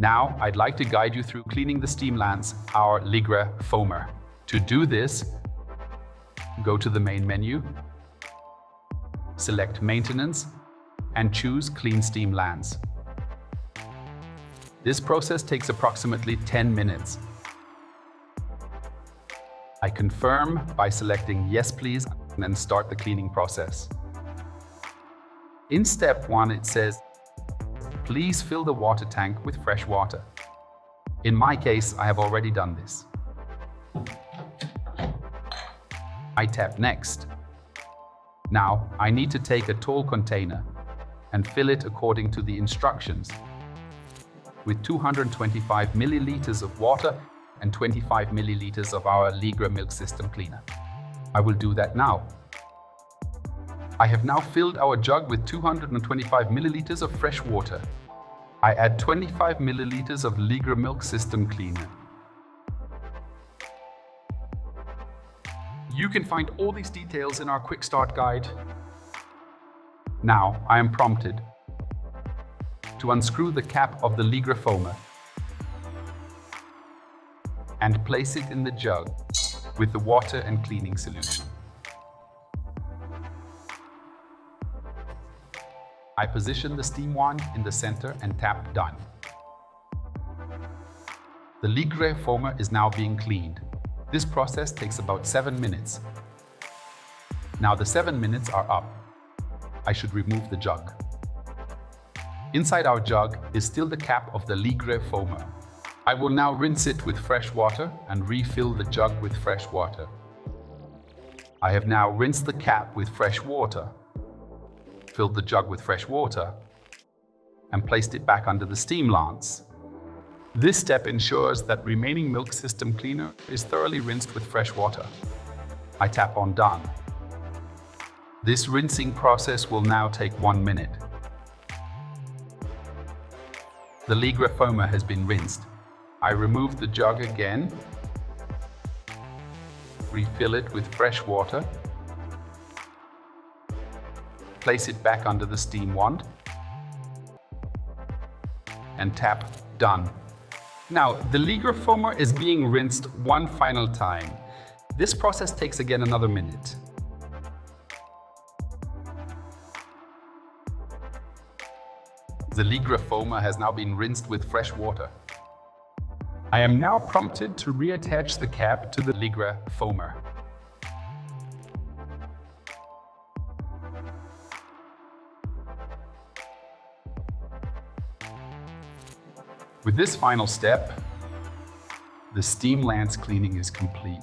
Now, I'd like to guide you through cleaning the steam lands, our LIGRE foamer. To do this, go to the main menu, select Maintenance, and choose Clean Steam Lands. This process takes approximately 10 minutes. I confirm by selecting Yes, please, and then start the cleaning process. In step 1, it says, please fill the water tank with fresh water. In my case, I have already done this. I tap Next. Now, I need to take a tall container and fill it according to the instructions with 225 milliliters of water and 25 milliliters of our LIGRE milk system cleaner. I will do that now. I have now filled our jug with 225 milliliters of fresh water. I add 25 milliliters of LIGRE milk system cleaner. You can find all these details in our quick start guide. Now I am prompted to unscrew the cap of the LIGRE foamer and place it in the jug with the water and cleaning solution. I position the steam wand in the center and tap Done. The LIGRE foamer is now being cleaned. This process takes about 7 minutes. Now the 7 minutes are up. I should remove the jug. Inside our jug is still the cap of the LIGRE foamer. I will now rinse it with fresh water and refill the jug with fresh water. I have now rinsed the cap with fresh water, filled the jug with fresh water, and placed it back under the steam lance. This step ensures that remaining milk system cleaner is thoroughly rinsed with fresh water. I tap on Done. This rinsing process will now take 1 minute. The LIGRE foamer has been rinsed. I remove the jug again, refill it with fresh water, place it back under the steam wand, and tap Done. Now, the LIGRE foamer is being rinsed one final time. This process takes again another minute. The LIGRE foamer has now been rinsed with fresh water. I am now prompted to reattach the cap to the LIGRE foamer. With this final step, the steam lance cleaning is complete.